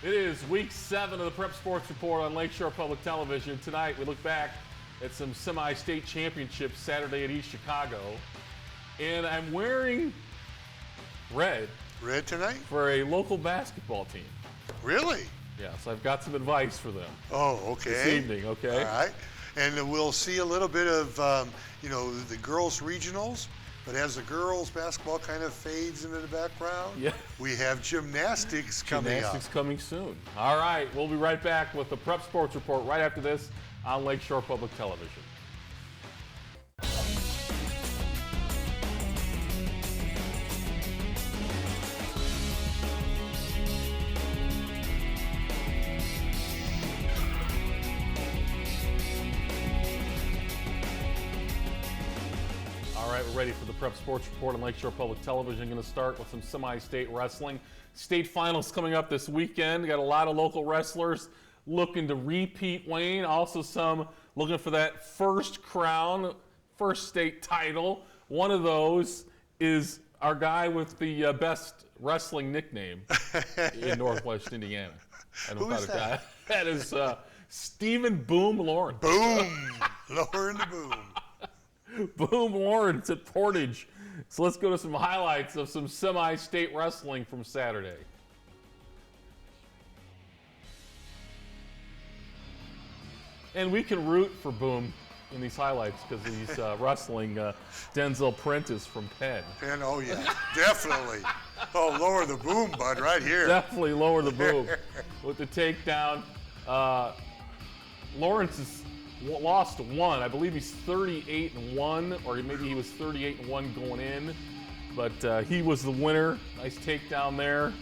It is week 7 of the Prep Sports Report on Lakeshore Public Television. Tonight we look back at some semi-state championships Saturday at East Chicago. And I'm wearing red. Red tonight? For a local basketball team. Really? Yes, I've got some advice for them. Oh, okay. This evening, okay? All right. And we'll see a little bit of, the girls' regionals. But as the girls' basketball kind of fades into the background, we have gymnastics coming up. Gymnastics coming soon. All right, we'll be right back with the Prep Sports Report right after this on Lakeshore Public Television. Ready for the Prep Sports Report on Lakeshore Public Television. Going to start with some semi-state wrestling. State finals coming up this weekend. Got a lot of local wrestlers looking to repeat, Wayne. Also some looking for that first crown, first state title. One of those is our guy with the best wrestling nickname in Northwest Indiana. Who is that? That is Stephen Boom Lawrence. Boom! Lowering the boom. Boom Lawrence at Portage. So let's go to some highlights of some semi-state wrestling from Saturday. And we can root for Boom in these highlights because he's wrestling Denzel Prentice from Penn. Penn, oh yeah, definitely. Oh, lower the boom, bud, right here. Definitely lower the boom with the takedown. Lawrence is lost one. I believe he's 38-1, or maybe he was 38-1 going in. But he was the winner. Nice takedown there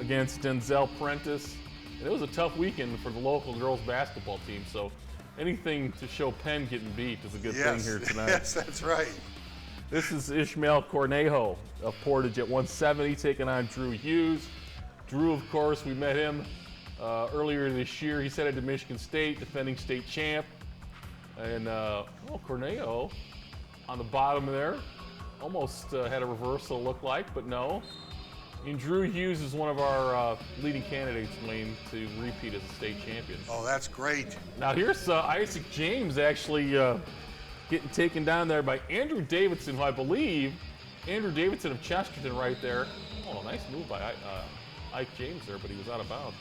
against Denzel Prentice. And it was a tough weekend for the local girls basketball team. So anything to show Penn getting beat is a good thing here tonight. Yes, that's right. This is Ishmael Cornejo of Portage at 170 taking on Drew Hughes. Drew, of course, we met him earlier this year. He's headed to Michigan State, defending state champ. And Cornejo on the bottom there almost had a reversal, look like, but no. And Drew Hughes is one of our leading candidates, Wayne, to repeat as a state champion. Oh, that's great. Now here's Isaac James actually getting taken down there by Andrew Davidson, who I believe, Andrew Davidson of Chesterton right there. Oh, nice move by Ike James there, but he was out of bounds.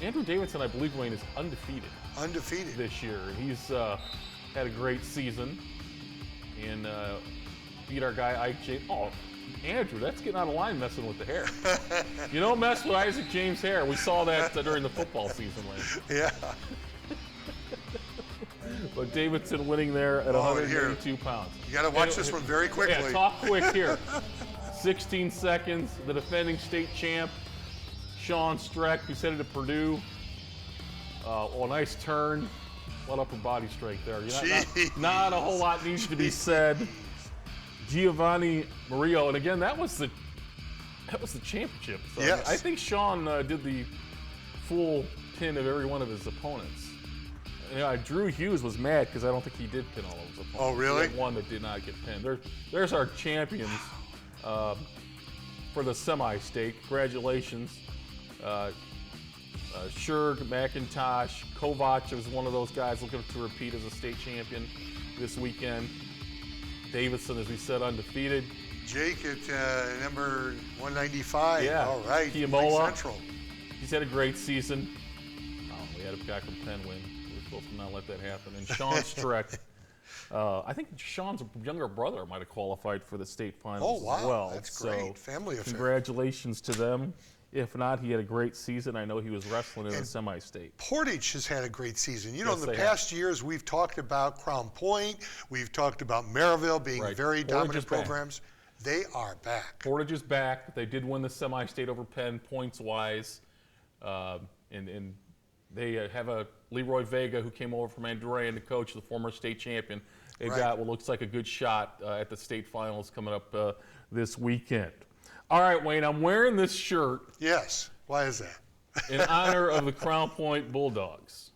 Andrew Davidson, I believe, Wayne, is undefeated. Undefeated. This year. He's had a great season and beat our guy Ike James. Oh, Andrew, that's getting out of line messing with the hair. You don't mess with Isaac James' hair. We saw that during the football season, Wayne. Yeah. But Davidson winning there at 182 pounds. You got to watch this one very quickly. Yeah, talk quick here. 16 seconds. The defending state champ, Sean Streck, who's headed to Purdue. Nice turn. What upper body strength there. Not a whole lot needs to be said. Giovanni Murillo, and again, that was the championship. So yes. I think Sean did the full pin of every one of his opponents. Drew Hughes was mad because I don't think he did pin all of his opponents. Oh, really? He had one that did not get pinned. There's our champions for the semi-state. Congratulations. Shurg, McIntosh, Kovac was one of those guys looking to repeat as a state champion this weekend. Davidson, as we said, undefeated. Jake at number 195. Yeah. All right. Kiamola. Central. He's had a great season. We had a guy from Penn win. We're supposed to not let that happen. And Sean Streck, I think Sean's younger brother might have qualified for the state finals as well. Oh, wow. That's great. Family affair. Congratulations to them. If not, he had a great season. I know he was wrestling in the semi-state. Portage has had a great season. You know, Yes, in the past years, we've talked about Crown Point. We've talked about Maryville being very dominant programs. They are back. Portage is back. They did win the semi-state over Penn points-wise. And they have a Leroy Vega who came over from Andrea to coach, the former state champion. They've got what looks like a good shot at the state finals coming up this weekend. All right, Wayne, I'm wearing this shirt. Yes. Why is that? In honor of the Crown Point Bulldogs.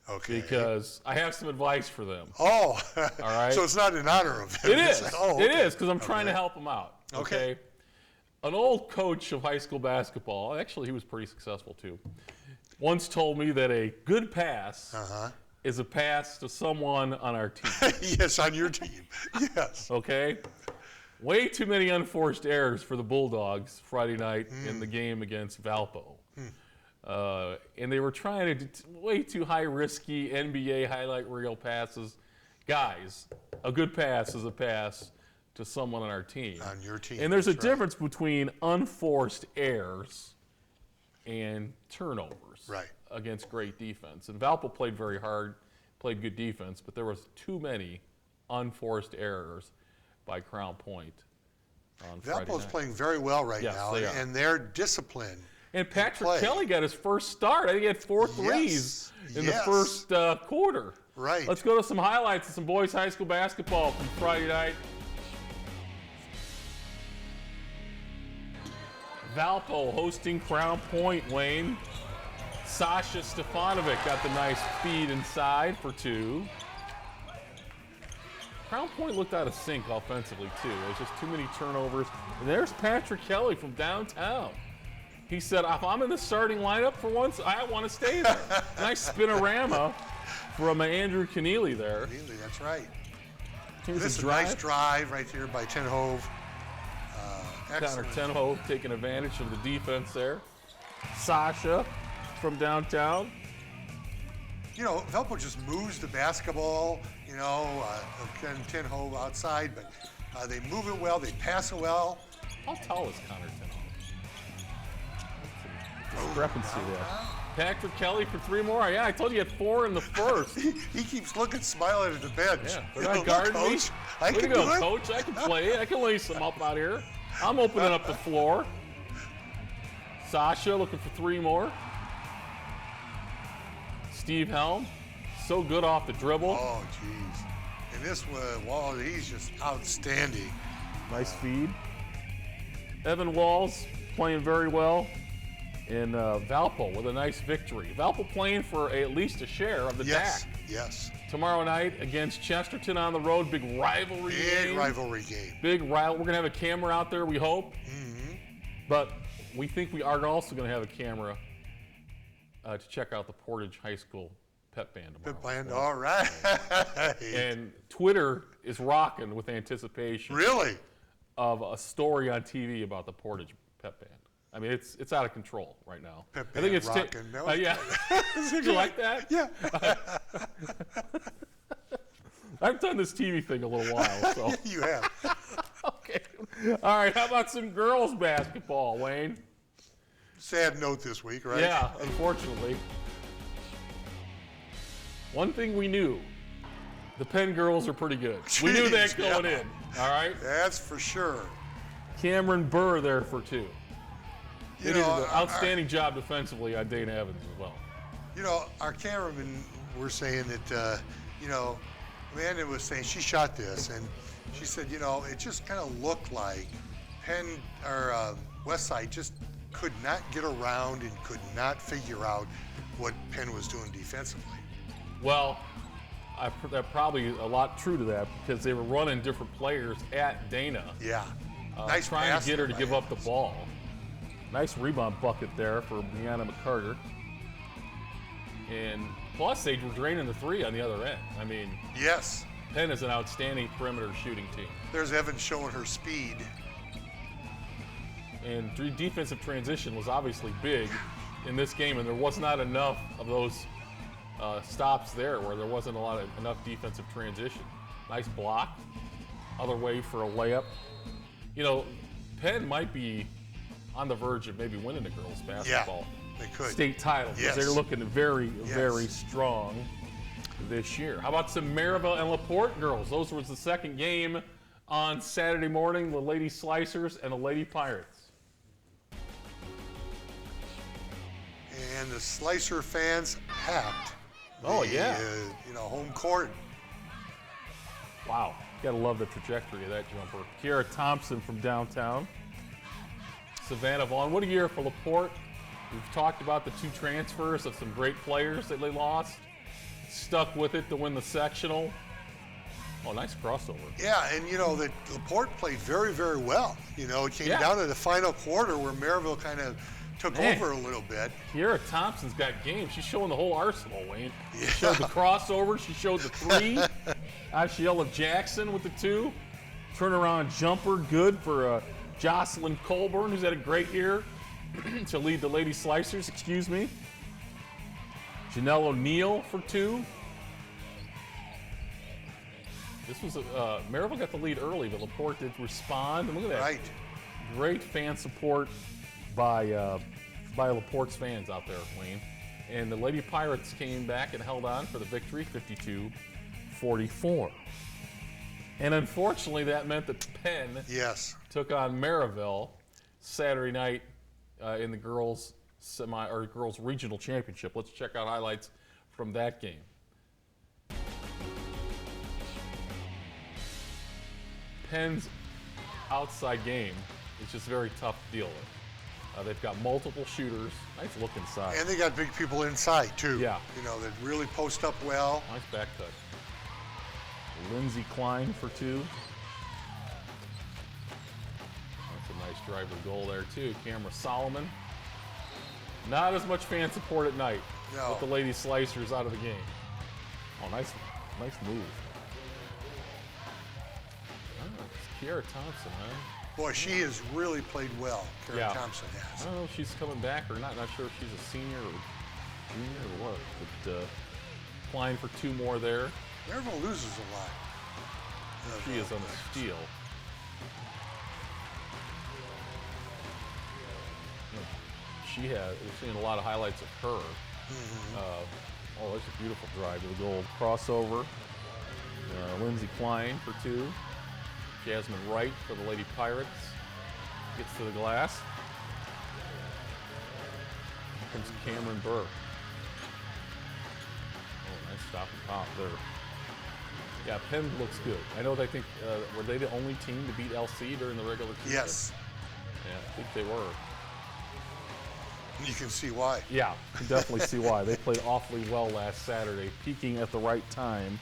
Okay. Because I have some advice for them. Oh. All right. So it's not in honor of them. It is. Oh, okay. It is, because I'm trying to help them out. Okay. An old coach of high school basketball, actually he was pretty successful too, once told me that a good pass is a pass to someone on our team. Yes, on your team. Yes. Okay? Way too many unforced errors for the Bulldogs Friday night in the game against Valpo. And they were trying to do way too high risky NBA highlight reel passes. Guys, a good pass is a pass to someone on our team. On your team. And there's a difference between unforced errors and turnovers against great defense. And Valpo played very hard, played good defense, but there was too many unforced errors by Crown Point on Friday night. Valpo's playing very well right now, and they're disciplined. And Patrick Kelly got his first start. I think he had 4 threes in the first quarter. Right. Let's go to some highlights of some boys high school basketball from Friday night. Valpo hosting Crown Point, Wayne. Sasha Stefanovic got the nice feed inside for 2. Crown Point looked out of sync offensively, too. There's just too many turnovers. And there's Patrick Kelly from downtown. He said, if I'm in the starting lineup for once, I want to stay there. Nice spinorama from Andrew Keneally there. Keneally, that's right. Here's this is a nice drive right here by Tenhove. Connor Tenhove taking advantage of the defense there. Sasha from downtown. You know, Valpo just moves the basketball, you know, again, Tenhove outside, but they move it well, they pass it well. How tall is Connor Tenhove? Discrepancy there. Patrick Kelly for 3 more. Yeah, I told you he had 4 in the first. He keeps looking, smiling at the bench. Yeah, they're not guarding me. I can do it. Coach. I can play. I can lace them up out here. I'm opening up the floor. Sasha looking for 3 more. Steve Helm, so good off the dribble. Oh, jeez. And this one, he's just outstanding. Nice feed. Evan Walls playing very well. In Valpo with a nice victory. Valpo playing for at least a share of the DAC. Yes. Tomorrow night against Chesterton on the road. Big rivalry game. Big rivalry game. Big rivalry. We're going to have a camera out there, we hope. But we think we are also going to have a camera to check out the Portage High School pep band tomorrow. Pep band, all right. And Twitter is rocking with anticipation. Really? Of a story on TV about the Portage pep band. I mean, it's out of control right now. Pep I think it's rocking. Yeah. Did you like that? Yeah. I've done this TV thing a little while, so. You have. Okay. All right. How about some girls basketball, Wayne? Sad note this week, right? Yeah, unfortunately. One thing we knew: the Penn girls are pretty good. We knew that going in. All right. That's for sure. Cameron Burr there for 2. They did an outstanding job defensively on Dana Evans as well. You know, our cameramen were saying that, you know, Amanda was saying she shot this, and she said, you know, it just kind of looked like Penn or Westside just could not get around and could not figure out what Penn was doing defensively. Well, that's probably a lot true to that because they were running different players at Dana. Yeah. Nice trying to get her to give up the ball. Nice rebound bucket there for Brianna McCarter. And plus, they were draining the 3 on the other end. I mean, yes. Penn is an outstanding perimeter shooting team. There's Evan showing her speed. And defensive transition was obviously big in this game, and there was not enough of those stops there where there wasn't enough defensive transition. Nice block. Other way for a layup. You know, Penn might be on the verge of maybe winning the girls' basketball they could. State title because they're looking very, very strong this year. How about some Maryville and LaPorte girls? Those was the second game on Saturday morning, the Lady Slicers and the Lady Pirates. And the Slicer fans packed you know, home court. Wow. Gotta love the trajectory of that jumper. Kiara Thompson from downtown. Savannah Vaughn. What a year for LaPorte. We've talked about the 2 transfers of some great players that they lost. Stuck with it to win the sectional. Oh, nice crossover. Yeah, and you know that Laporte played very, very well. You know, it came Yeah. down to the final quarter where Maryville kind of took Man. over a little bit. Kiera Thompson's got game. She's showing the whole arsenal, Wayne. Yeah. She showed the crossover. She showed the 3. Ashiella Jackson with the 2. Turnaround jumper, good for Jocelyn Colburn, who's had a great year to lead the Lady Slicers, excuse me. Janelle O'Neill for 2. This was Maryville got the lead early, but Laporte did respond. And look at that. Right. Great fan support by Laporte's fans out there, Wayne. And the Lady Pirates came back and held on for the victory, 52-44. And unfortunately, that meant that Penn Yes. took on Maryville Saturday night in the girls girls regional championship. Let's check out highlights from that game. Penn's outside game is just very tough to deal with. They've got multiple shooters. Nice look inside. And they got big people inside too. Yeah. You know, that really post up well. Nice back cut. Lindsey Klein for 2. That's a nice driver goal there too. Camera Solomon. Not as much fan support at night No. with the Lady Slicers out of the game. Oh, nice move. Oh, it's Kiera Thompson, huh? Boy, she has really played well. Karen Yeah. Thompson I has. don't know if she's coming back or not. Not sure if she's a senior or junior or what. But Klein for 2 more there. Maryville loses a lot. She is on the steal. We're seeing a lot of highlights of her. Oh, that's a beautiful drive to the goal. Crossover. Lindsey Klein for 2. Jasmine Wright for the Lady Pirates. Gets to the glass. Here comes Cameron Burr. Oh, nice stop and pop there. Yeah, Penn looks good. I know they think, were they the only team to beat LC during the regular season? Yes. Yeah, I think they were. You can see why. Yeah, can definitely see why. They played awfully well last Saturday, peaking at the right time.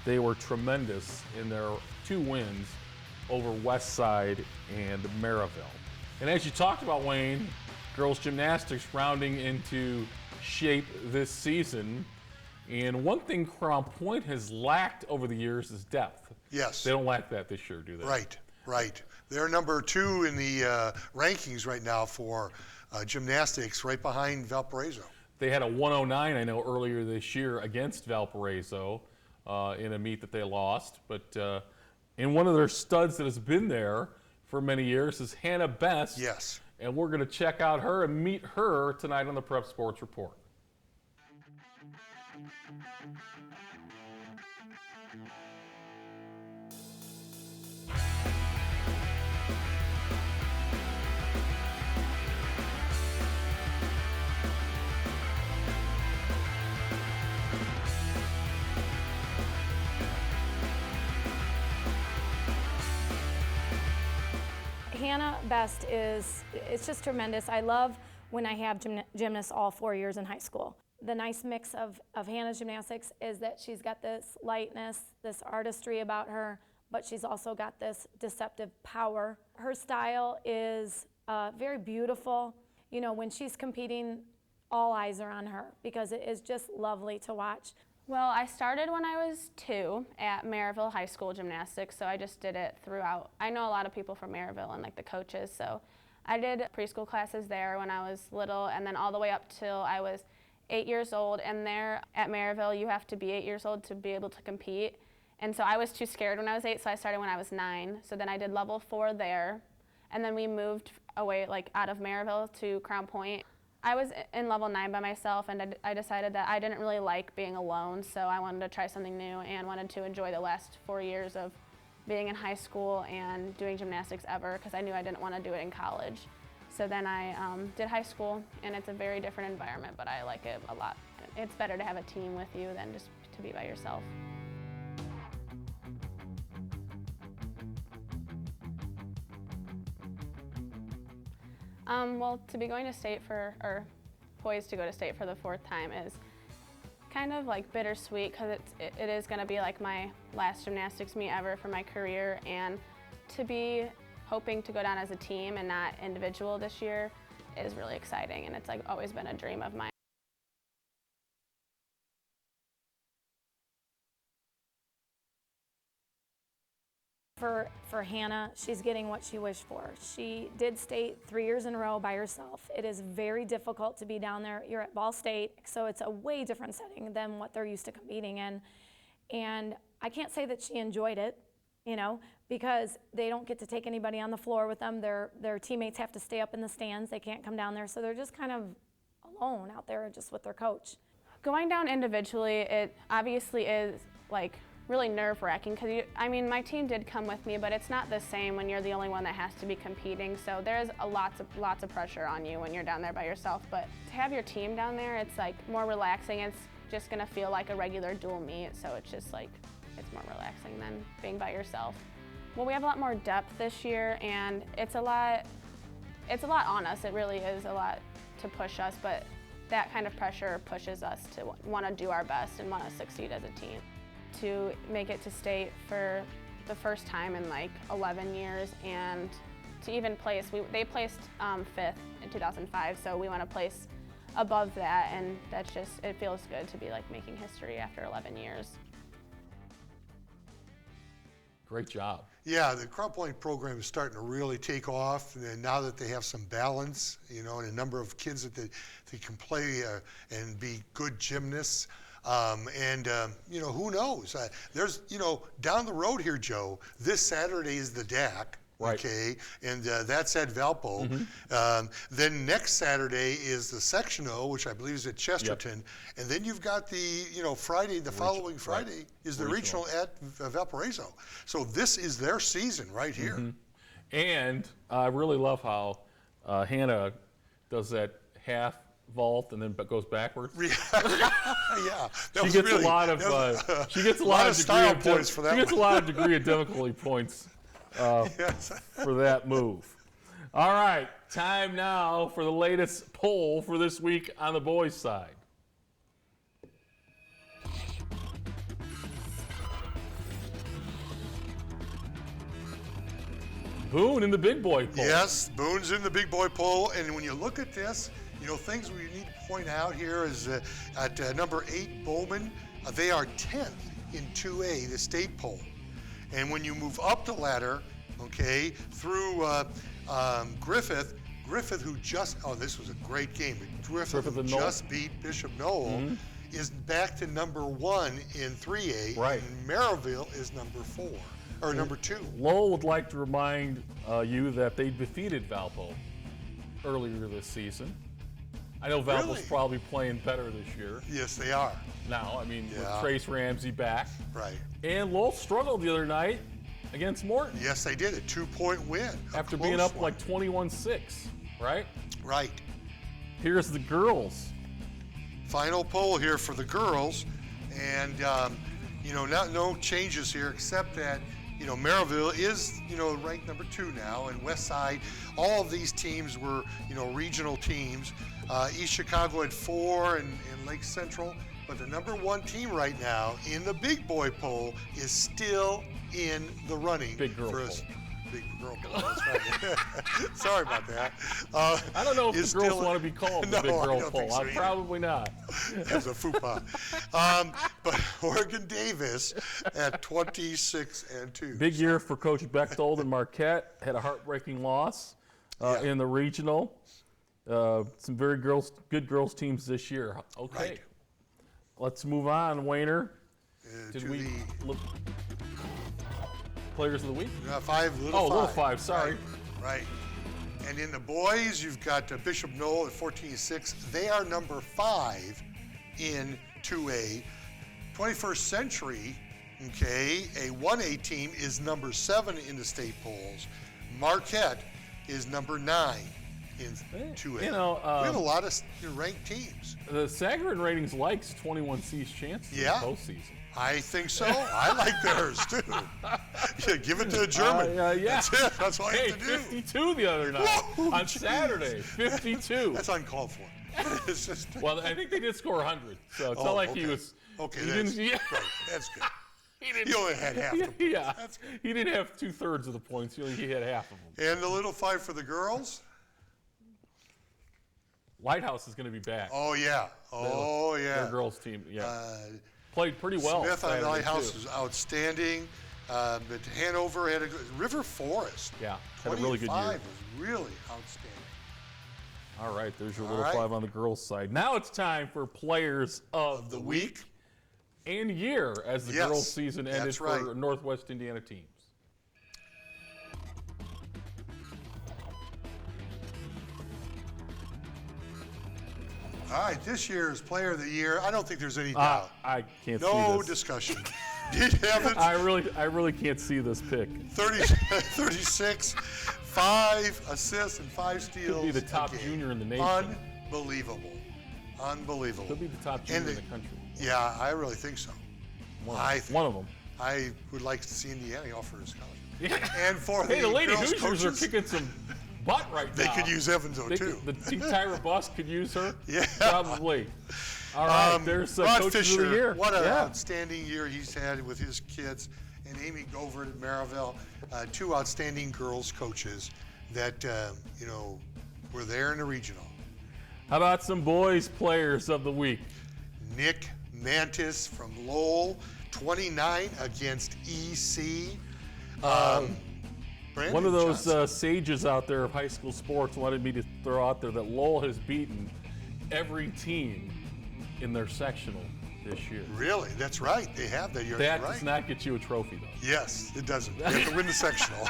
They were tremendous in their 2 wins over Westside and Maryville. And as you talked about, Wayne, girls gymnastics rounding into shape this season. And one thing Crown Point has lacked over the years is depth. Yes. They don't lack that this year, do they? Right. They're number 2 in the rankings right now for gymnastics, right behind Valparaiso. They had a 109, I know, earlier this year against Valparaiso in a meet that they lost. But and one of their studs that has been there for many years is Hannah Best. Yes. And we're going to check out her and meet her tonight on the Prep Sports Report. Hannah Best it's just tremendous. I love when I have gymnasts all 4 years in high school. The nice mix of Hannah's gymnastics is that she's got this lightness, this artistry about her, but she's also got this deceptive power. Her style is very beautiful. You know, when she's competing, all eyes are on her because it is just lovely to watch. Well, I started when I was 2 at Maryville High School Gymnastics, so I just did it throughout. I know a lot of people from Maryville and like the coaches, so I did preschool classes there when I was little, and then all the way up till I was 8 years old. And there at Maryville, you have to be 8 years old to be able to compete. And so I was too scared when I was 8, so I started when I was 9. So then I did level 4 there, and then we moved away, like out of Maryville to Crown Point. I was in level 9 by myself, and I decided that I didn't really like being alone, so I wanted to try something new and wanted to enjoy the last 4 years of being in high school and doing gymnastics ever, because I knew I didn't want to do it in college. So then I did high school, and it's a very different environment, but I like it a lot. It's better to have a team with you than just to be by yourself. Well, to be going to state or poised to go to state for the 4th time is kind of like bittersweet because it is going to be like my last gymnastics meet ever for my career, and to be hoping to go down as a team and not individual this year is really exciting, and it's like always been a dream of mine. For Hannah, she's getting what she wished for. She did state 3 years in a row by herself. It is very difficult to be down there. You're at Ball State, so it's a way different setting than what they're used to competing in. And I can't say that she enjoyed it, you know, because they don't get to take anybody on the floor with them. Their teammates have to stay up in the stands. They can't come down there, so they're just kind of alone out there just with their coach. Going down individually, it obviously is like really nerve-wracking because I mean, my team did come with me, but it's not the same when you're the only one that has to be competing. So there's lots of pressure on you when you're down there by yourself. But to have your team down there, it's like more relaxing. It's just gonna feel like a regular dual meet. So it's just like, it's more relaxing than being by yourself. Well, we have a lot more depth this year, and it's a lot on us. It really is a lot to push us, but that kind of pressure pushes us to want to do our best and want to succeed as a team. To make it to state for the first time in like 11 years, and to even place, they placed 5th in 2005, so we want to place above that, and that's just, it feels good to be like making history after 11 years. Great job. Yeah, the Crown Point program is starting to really take off, and now that they have some balance, you know, and a number of kids that they can play and be good gymnasts. You know, who knows? There's, you know, down the road here, Joe, this Saturday is the DAC, right. Okay, and that's at Valpo. Then next Saturday is the sectional, which I believe is at Chesterton. Yep. And then you've got the, you know, Friday, the following Friday is the regional at Valparaiso. So this is their season right here. And I really love how Hannah does that half vault and then goes backwards. Yeah, she gets a lot of she gets a lot of style points for that. She gets a lot of degree of difficulty points for that move. All right, time now for the latest poll for this week on the boys' side. Boone in the big boy poll. Yes, Boone's in the big boy poll, and when you look at this, you know, things we need to point out here is at number 8, Bowman, they are 10th in 2A, the state poll. And when you move up the ladder, okay, through Griffith, who just, oh, this was a great game. Griffith who just beat Bishop Noel, is back to number 1 in 3A. Right. And Maryville is number 4, or number 2. Lowell would like to remind you that they defeated Valpo earlier this season. I know Valpo's probably playing better this year. Yes, they are. Now, I mean, with Trace Ramsey back. Right. And Lowell struggled the other night against Morton. Yes, they did. A 2-point win. After being up like 21-6, right? Right. Here's the girls. Final poll here for the girls. And, you know, no changes here except that, you know, Maryville is, you know, ranked number 2 now, and Westside, all of these teams were, you know, regional teams. East Chicago had 4 and Lake Central, but the number 1 team right now in the big boy poll is still in the running. Big girl poll. Big girl poll, that's right. Sorry about that. I don't know if the girls want to be called the big girl poll. So probably not. As a faux pas. But Oregon Davis at 26-2. Big year for Coach Bechtold and Marquette. Had a heartbreaking loss in the regional. Some very good girls teams this year. Okay. Right. Let's move on, Wayner. Did we look players of the week? Little Five. Little Five, sorry. Right. And in the boys, you've got Bishop Noel at 14-6. They are number 5 in 2A. 21st Century, okay, a 1A team is number 7 in the state polls. Marquette is number 9 in 2A. You know, we have a lot of ranked teams. The Sagarin Ratings likes 21C's chances in the postseason. I think so. I like theirs too. Yeah, give it to a German. Yeah. That's it. That's all you Hey, have to do. 52 the other night Whoa, on geez. Saturday. 52. That's uncalled for. It's just. Well, I think they did score 100, so it's Oh, not like okay. he was. Okay, he that's, didn't, yeah, right, that's good. he didn't. He only had half the points. Yeah, That's good. he didn't have 2/3 of the points. He had half of them. And the little fight for the girls. Lighthouse is going to be back. Oh yeah. Oh Their yeah. girls team, yeah, Uh, played pretty well. Smith on Saturday, Lighthouse too. was outstanding. But Hanover had a good. River Forest. Yeah, had a really good 25 year. was really outstanding. All right, there's your All little right. 5 on the girls' side. Now it's time for players of The week. and year as the Yes, girls' season ended that's for right. Northwest Indiana teams. All right, this year's Player of the Year. I don't think there's any doubt. I can't see No this. discussion. Did Evans, I really can't see this pick. 36, 5 assists and 5 steals. Could be the a top game. junior in the nation. Unbelievable. Unbelievable. Could be the top junior And in the country. Yeah, I really think so. One of them. I would like to see Indiana offer a scholarship. And for Hey, the Lady girls Hoosiers are coaches, kicking some butt right they now. could use Evans though They too. could- the Tyra Bus could use her. Yeah. Probably. All right, there's Rod coaches Fisher, of the year. what an Yeah. outstanding year he's had with his kids, and Amy Govert at Maryville, 2 outstanding girls coaches that were there in the regional. How about some boys players of the week? Nick Mantis from Lowell, 29 against EC. Brandon One of those Johnson. sages out there of high school sports wanted me to throw out there that Lowell has beaten every team in their sectional this year. Really? That's right. They have that. You're That right. does not get you a trophy, though. Yes, it doesn't. You have to win the sectional.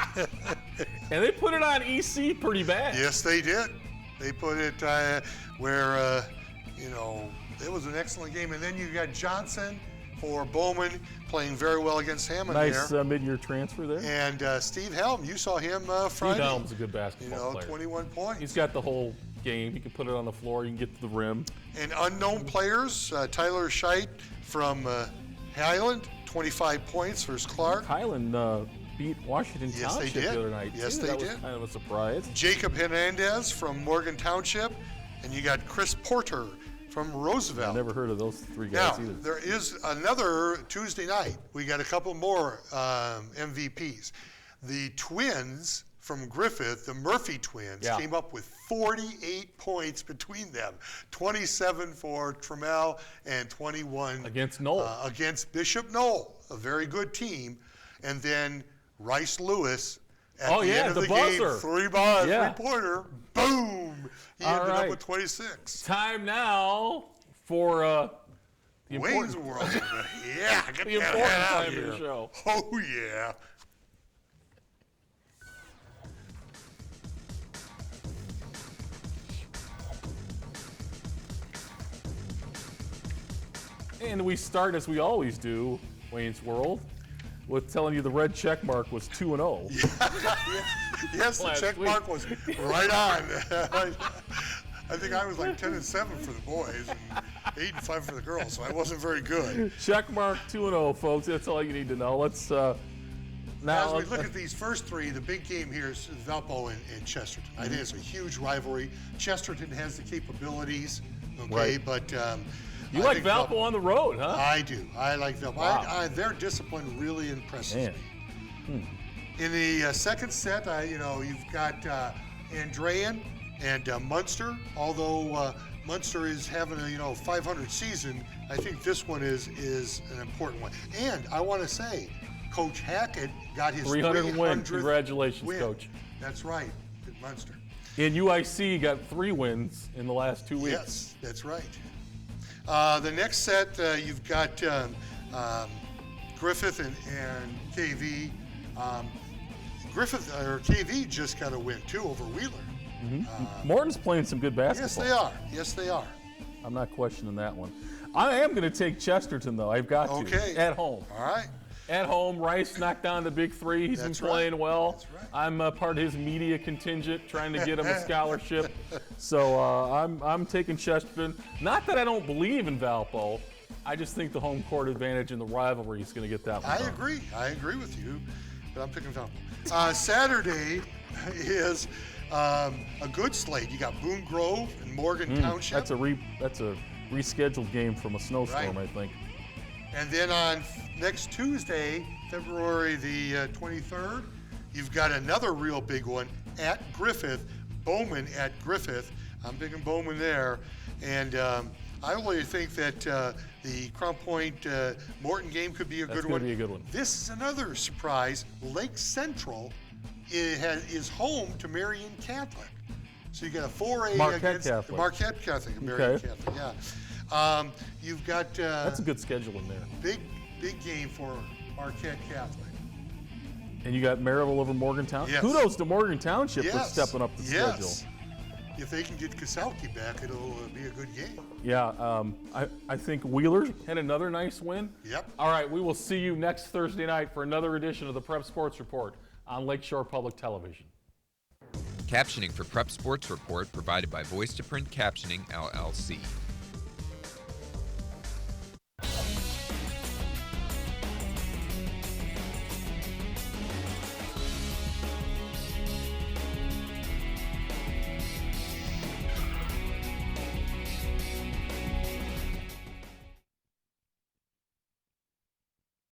And they put it on EC pretty bad. Yes, they did. They put it where, it was an excellent game. And then you got Johnson for Bowman playing very well against Hammond Nice there. mid-year transfer there. And Steve Helm, you saw him Steve Friday. Helm's a good basketball player. 21 points. He's got the whole game. He can put it on the floor. He can get to the rim. And unknown players, Tyler Scheit from Highland, 25 points versus Clark. Highland beat Washington Yes, they Township did. the other night. Yes, too. they that did. was kind of a surprise. Jacob Hernandez from Morgan Township. And you got Chris Porter from Roosevelt. I never heard of those 3 Now, guys either. there is another Tuesday night. We got a couple more MVPs. The twins from Griffith, the Murphy twins, Yeah. came up with 48 points between them. 27 for Trammell and 21 Against Knoll. against Bishop Knoll, a very good team. And then Rice Lewis at Oh, the yeah, end of the the buzzer. game, 3-ball, Yeah. 3-pointer, boom! He All ended right. up with 26. Time now for the Wayne's important, World. Yeah, get the that important out time here. of the show. Oh, yeah. And we start, as we always do, Wayne's World, with telling you the red check mark was 2-0. Yes, the Last check week. mark was right on. I think I was like 10-7 for the boys and 8-5 for the girls, so I wasn't very good. Check mark 2-0, folks. That's all you need to know. Let's now. As we look at these first 3, the big game here is Valpo and Chesterton. I think it's a huge rivalry. Chesterton has the capabilities, okay, Right. but you I like think Valpo on the road, huh? I do. I like Valpo. Wow. Their discipline really impresses Man. me. In the second set, you've got Andrean and Munster. Although Munster is having a 500 season, I think this one is an important one. And I want to say, Coach Hackett got his 300 win. 300th Congratulations, win. Coach. That's right, at Munster. And UIC got 3 wins in the last 2 weeks. Yes, that's right. The next set, you've got Griffith and KV. KV just got a win too over Wheeler. Morton's playing some good Yes, basketball. they are. Yes, they are. I'm not questioning that one. I am going to take Chesterton, though. I've got to. Okay. At home. All right. At home, Rice knocked down the big 3. He's That's been right. playing well. That's right. I'm part of his media contingent, trying to get him a scholarship. So I'm taking Chesterton. Not that I don't believe in Valpo. I just think the home court advantage in the rivalry is going to get that one. I done. agree. I agree with you, but I'm picking Fountain. Saturday is a good slate. You got Boone Grove and Morgan Township. That's a rescheduled game from a snowstorm, Right. I think. And then on next Tuesday, February the 23rd, you've got another real big one at Griffith, Bowman at Griffith. I'm picking Bowman there. And I really think that the Crown Point Morton game could be a That's good gonna one. be a good one. This is another surprise. Lake Central is home to Marion Catholic. So you got a 4A Marquette against Catholic. Marquette Catholic, Marion Okay. Catholic, yeah. You've got That's a good schedule in there. big game for Marquette Catholic. And you got Maryville over Morgantown. Yes. Kudos to Morgan Township for Yes. stepping up the yes. schedule. If they can get Kasalki back, it'll be a good game. Yeah, I think Wheeler had another nice win. Yep. All right, we will see you next Thursday night for another edition of the Prep Sports Report on Lakeshore Public Television. Captioning for Prep Sports Report provided by Voice to Print Captioning, LLC.